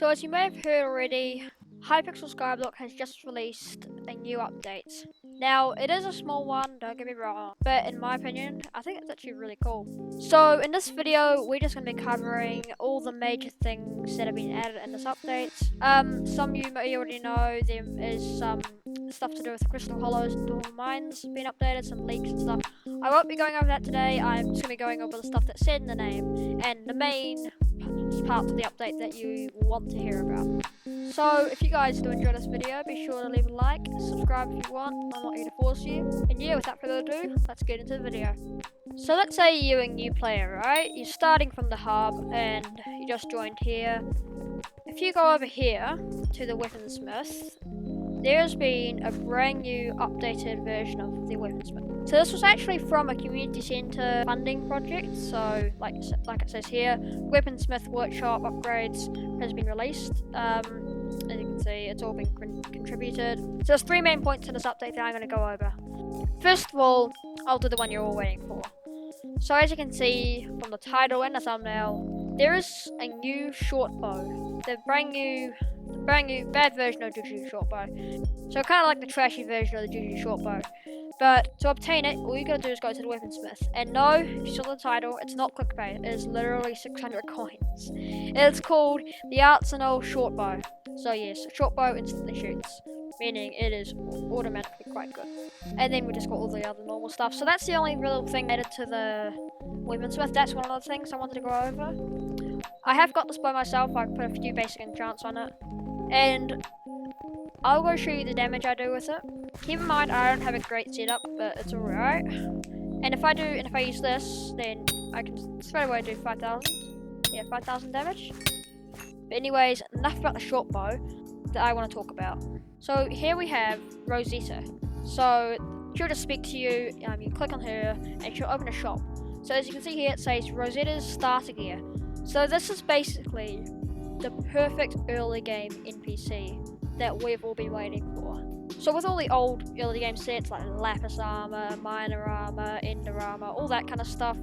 So as you may have heard already, Hyixel Skyblock has just released a new update. Now, it is a small one, don't get me wrong, but in my opinion, I think it's actually really cool. So in this video, we're just going to be covering all the major things that have been added in this update. Some of you may already know there is some stuff to do with Crystal Hollows and Dormant Mines being updated, some leaks and stuff. I won't be going over that today. I'm just going to be going over the stuff that's said in the name and the main parts of the update that you want to hear about. So if you guys do enjoy this video, be sure to leave a like, subscribe if you want. I'm not here to force you. And yeah, without further ado, let's get into the video. So let's say you're a new player, right? You're starting from the hub and you just joined here. If you go over here to the Weaponsmith, there's been a brand new updated version of the Weaponsmith. So this was actually from a community centre funding project. So like it says here, Weaponsmith workshop upgrades has been released. As you can see, it's all been contributed. So there's 3 main points in this update that I'm going to go over. First of all, I'll do the one you're all waiting for. So as you can see from the title and the thumbnail, there is a new short bow. The brand new bad version of JUJU Shortbow. So kind of like the trashy version of the JUJU Shortbow. But to obtain it, all you gotta do is go to the Weaponsmith. And no, if you saw the title, it's not clickbait. It is literally 600 coins. It's called the Arsenal Shortbow. So yes, a shortbow instantly shoots, meaning it is automatically quite good. And then we just got all the other normal stuff. So that's the only real thing added to the Weaponsmith. That's one of the things I wanted to go over. I have got this by myself. I put a few basic enchants on it, and I'll go show you the damage I do with it. Keep in mind, I don't have a great setup, but it's alright. And if I use this, then I can straight away do 5,000. Yeah, 5,000 damage. But anyways, enough about the short bow that I want to talk about. So here we have Rosetta. So she'll just speak to you. You click on her, and she'll open a shop. So as you can see here, it says Rosetta's starter gear. So this is basically the perfect early game NPC that we've all been waiting for. So with all the old early game sets like Lapis Armor, Minor Armor, Ender Armor, all that kind of stuff,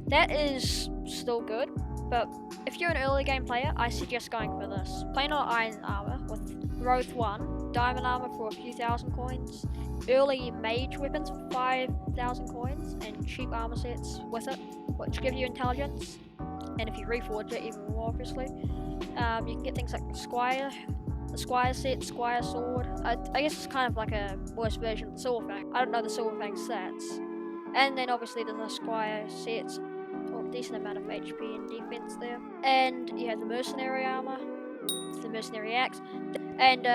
that is still good. But if you're an early game player, I suggest going for this. Plain old Iron Armor with Growth 1, Diamond Armor for a few thousand coins, early Mage Weapons for 5,000 coins, and cheap armor sets with it, which give you intelligence. And if you reforge it, even more obviously. You can get things like the Squire set, Squire sword. I guess it's kind of like a worse version of the Silverfang. I don't know the Silverfang stats. And then obviously there's a Squire set, or a decent amount of HP and defense there. And you have the Mercenary armor, the Mercenary axe. And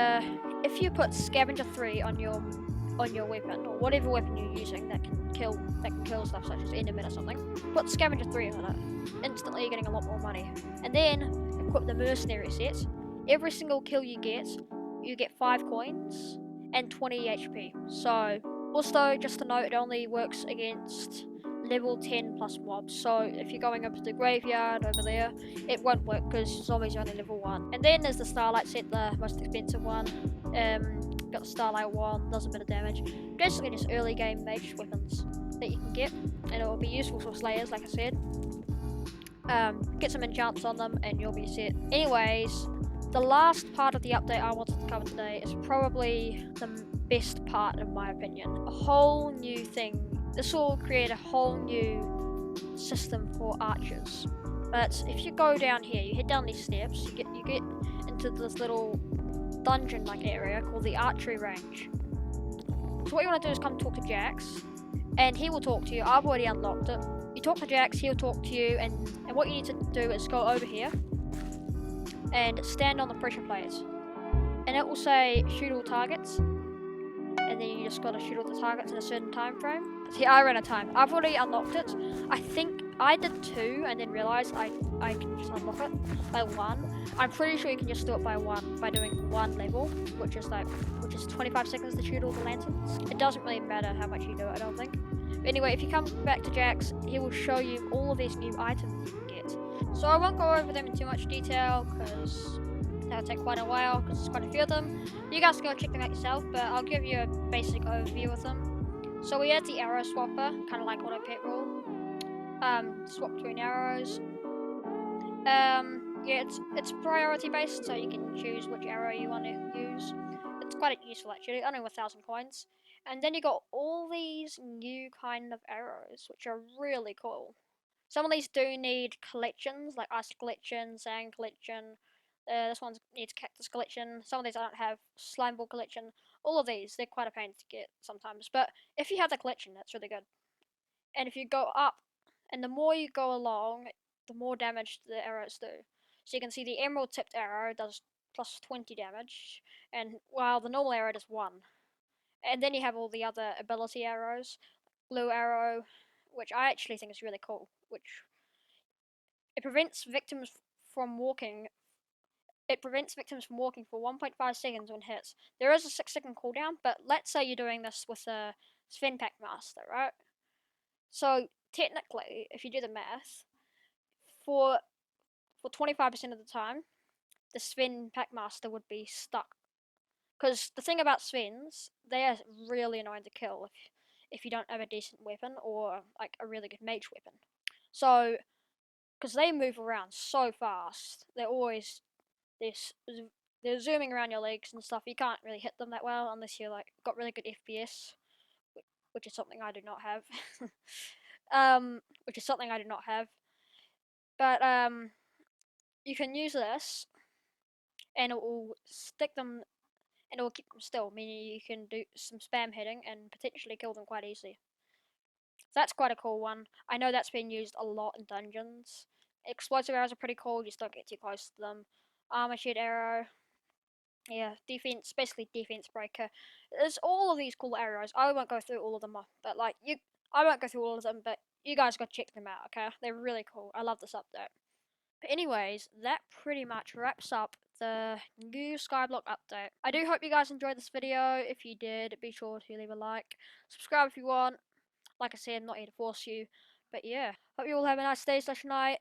if you put Scavenger 3 on your weapon, or whatever weapon you're using that can kill stuff such as Enderman or something, put Scavenger 3 on it. Instantly you're getting a lot more money. And then equip the Mercenary set. Every single kill you get 5 coins and 20 HP. So also, just to note, it only works against level 10 plus mobs. So if you're going up to the graveyard over there, it won't work because zombies are only level 1. And then there's the Starlight set, the most expensive one. Got the Starlight one, does a bit of damage. Basically just early game mage weapons that you can get, and it will be useful for slayers, like I said. Get some enchants on them and you'll be set. Anyways, the last part of the update I wanted to cover today is probably the best part in my opinion. A whole new thing. This will create a whole new system for archers. But if you go down here, you head down these steps, you get into this little dungeon-like area called the Archery Range. So what you want to do is come talk to Jax, and he will talk to you. I've already unlocked it. You talk to Jax, he'll talk to you, and what you need to do is go over here and stand on the pressure plates, and it will say shoot all targets, and then you just gotta shoot all the targets in a certain time frame. See, I ran out of time. I've already unlocked it. I think I did 2 and then realized I can just unlock it by 1. I'm pretty sure you can just do it by 1 by doing 1 level, which is 25 seconds to shoot all the lanterns. It doesn't really matter how much you do it, I don't think. But anyway, if you come back to Jax, he will show you all of these new items you can get. So I won't go over them in too much detail because that'll take quite a while because there's quite a few of them. You guys can go check them out yourself, but I'll give you a basic overview of them. So we had the arrow swapper, kind of like auto pet rule. Swap between arrows. Yeah, it's priority based, so you can choose which arrow you want to use. It's quite useful actually, only 1,000 coins. And then you got all these new kind of arrows, which are really cool. Some of these do need collections, like ice collection, sand collection. This one needs cactus collection. Some of these I don't have. Slime ball collection. All of these, they're quite a pain to get sometimes. But if you have the collection, that's really good. And if you go up, and the more you go along, the more damage the arrows do. So you can see the emerald tipped arrow does plus 20 damage, and while the normal arrow does 1. And then you have all the other ability arrows. Blue arrow, which I actually think is really cool, which it prevents victims from walking. It prevents victims from walking for 1.5 seconds when hits. There is a 6-second cooldown, but let's say you're doing this with a Sven Pack Master, right? So technically, if you do the math, for 25% of the time, the Sven Pack Master would be stuck. Because the thing about Svens, they are really annoying to kill if you don't have a decent weapon or like a really good mage weapon. So, because they move around so fast, they're zooming around your legs and stuff. You can't really hit them that well unless you like got really good FPS, which is something I do not have. Which is something I do not have. But you can use this, and it will stick them, and it will keep them still, meaning you can do some spam hitting and potentially kill them quite easily. So that's quite a cool one. I know that's been used a lot in dungeons. Explosive arrows are pretty cool, just don't get too close to them. Armor shed arrow. Yeah, defense, basically defense breaker. There's all of these cool arrows. I won't go through all of them, but like I won't go through all of them, but you guys gotta check them out, okay? They're really cool. I love this update. But anyways, that pretty much wraps up the new Skyblock update. I do hope you guys enjoyed this video. If you did, be sure to leave a like. Subscribe if you want. Like I said, I'm not here to force you. But yeah, hope you all have a nice day/night.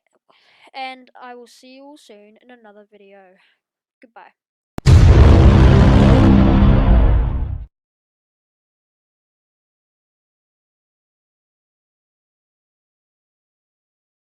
And I will see you all soon in another video. Goodbye.